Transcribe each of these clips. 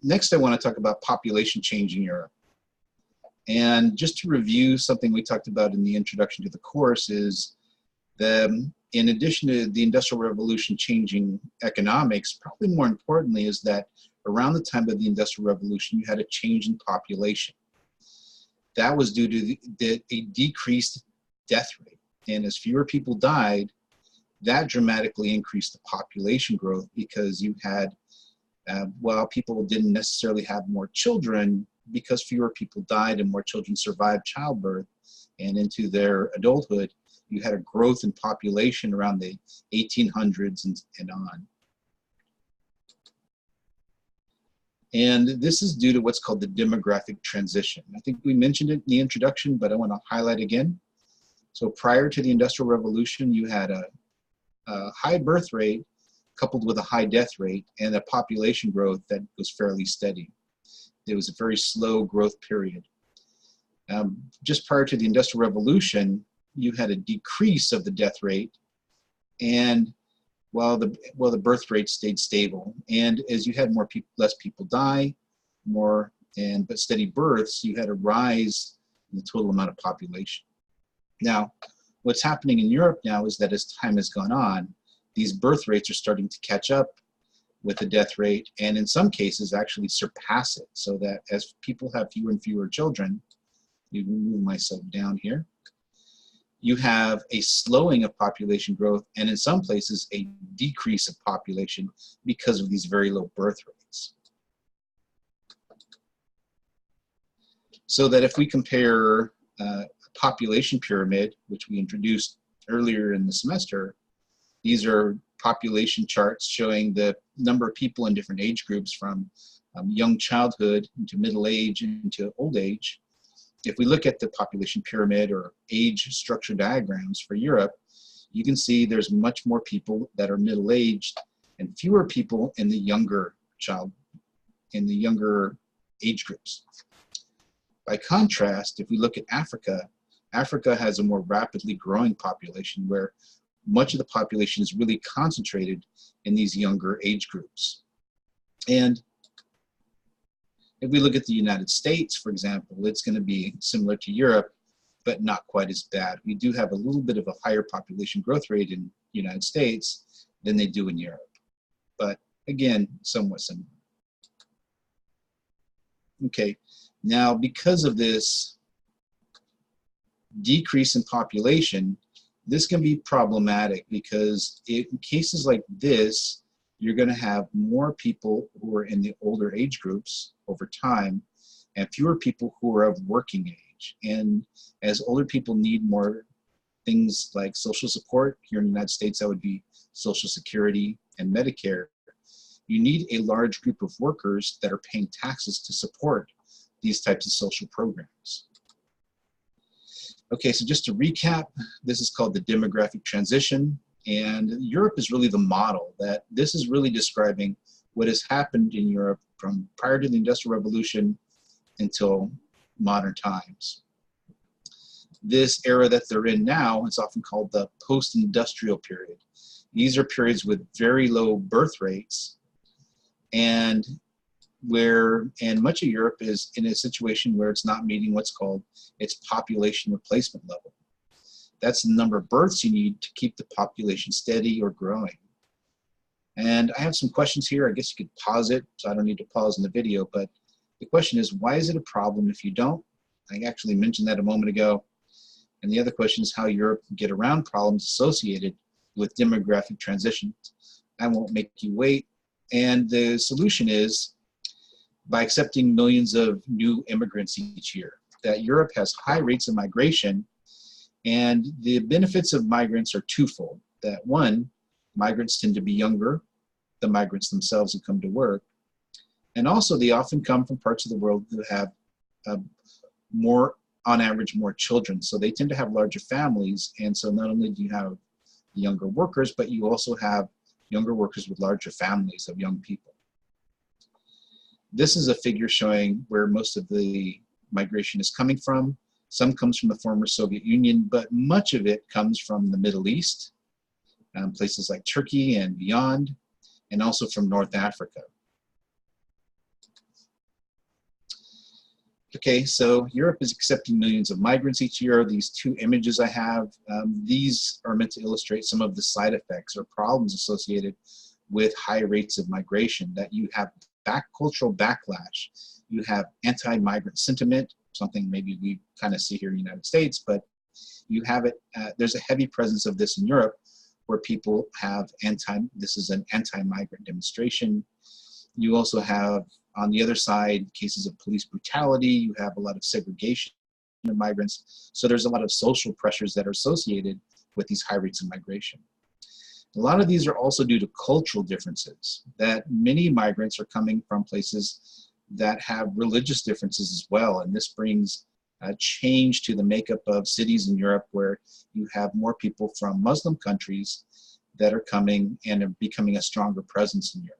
next I want to talk about population change in Europe. And just to review something we talked about in the introduction to the course is in addition to the Industrial Revolution changing economics, probably more importantly is that around the time of the Industrial Revolution, you had a change in population. That was due to a decreased death rate. And as fewer people died, that dramatically increased the population growth because you had, while people didn't necessarily have more children, because fewer people died and more children survived childbirth and into their adulthood, you had a growth in population around the 1800s and on. And this is due to what's called the demographic transition. I think we mentioned it in the introduction, but I want to highlight again. So prior to the Industrial Revolution, you had a high birth rate coupled with a high death rate and a population growth that was fairly steady. It was a very slow growth period. Just prior to the Industrial Revolution, you had a decrease of the death rate, and while the birth rate stayed stable. And as you had less people die, but steady births, you had a rise in the total amount of population. Now, what's happening in Europe now is that as time has gone on, these birth rates are starting to catch up with the death rate, and in some cases actually surpass it, so that as people have fewer and fewer children, you move myself down here, you have a slowing of population growth, and in some places a decrease of population because of these very low birth rates. So that if we compare a population pyramid, which we introduced earlier in the semester, these are population charts showing the number of people in different age groups from young childhood into middle age into old age. If we look at the population pyramid or age structure diagrams for Europe, you can see there's much more people that are middle-aged and fewer people in the younger age groups. By contrast, if we look at Africa, Africa has a more rapidly growing population where much of the population is really concentrated in these younger age groups. And if we look at the United States, for example, it's going to be similar to Europe, but not quite as bad. We do have a little bit of a higher population growth rate in the United States than they do in Europe. But again, somewhat similar. Okay, now because of this decrease in population, this can be problematic because in cases like this, you're going to have more people who are in the older age groups over time and fewer people who are of working age. And as older people need more things like social support, here in the United States that would be Social Security and Medicare, you need a large group of workers that are paying taxes to support these types of social programs. Okay, so just to recap, this is called the demographic transition, and Europe is really the model. That this is really describing what has happened in Europe from prior to the Industrial Revolution until modern times. This era that they're in now is often called the post-industrial period. These are periods with very low birth rates, and much of Europe is in a situation where it's not meeting what's called its population replacement level. That's the number of births you need to keep the population steady or growing. And I have some questions here. I guess you could pause it, so I don't need to pause in the video, but the question is, why is it a problem if you don't? I actually mentioned that a moment ago. And the other question is how Europe can get around problems associated with demographic transitions. I won't make you wait. And the solution is by accepting millions of new immigrants each year. That Europe has high rates of migration, and the benefits of migrants are twofold. That one, migrants tend to be younger, the migrants themselves who come to work, and also they often come from parts of the world that have on average, more children. So they tend to have larger families, and so not only do you have younger workers, but you also have younger workers with larger families of young people. This is a figure showing where most of the migration is coming from. Some comes from the former Soviet Union, but much of it comes from the Middle East, places like Turkey and beyond, and also from North Africa. Okay, so Europe is accepting millions of migrants each year. These two images I have, these are meant to illustrate some of the side effects or problems associated with high rates of migration, that you have cultural backlash, you have anti-migrant sentiment, something maybe we kind of see here in the United States, but you have it, there's a heavy presence of this in Europe where people have this is an anti-migrant demonstration. You also have, on the other side, cases of police brutality. You have a lot of segregation of migrants. So there's a lot of social pressures that are associated with these high rates of migration. A lot of these are also due to cultural differences, that many migrants are coming from places that have religious differences as well. And this brings a change to the makeup of cities in Europe, where you have more people from Muslim countries that are coming and are becoming a stronger presence in Europe.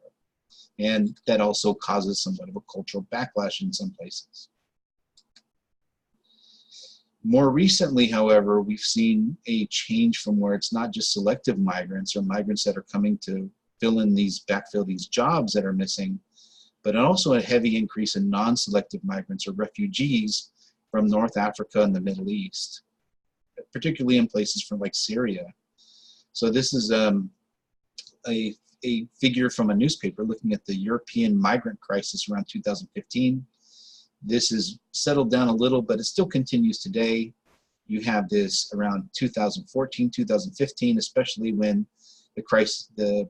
And that also causes somewhat of a cultural backlash in some places. More recently, however, we've seen a change from where it's not just selective migrants or migrants that are coming to backfill these jobs that are missing, but also a heavy increase in non-selective migrants or refugees from North Africa and the Middle East, particularly in places from like Syria. So this is a figure from a newspaper looking at the European migrant crisis around 2015. This has settled down a little, but it still continues today. You have this around 2014, 2015, especially when the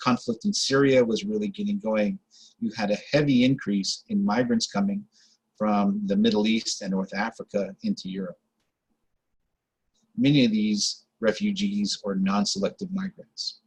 conflict in Syria was really getting going. You had a heavy increase in migrants coming from the Middle East and North Africa into Europe. Many of these refugees or non-selective migrants.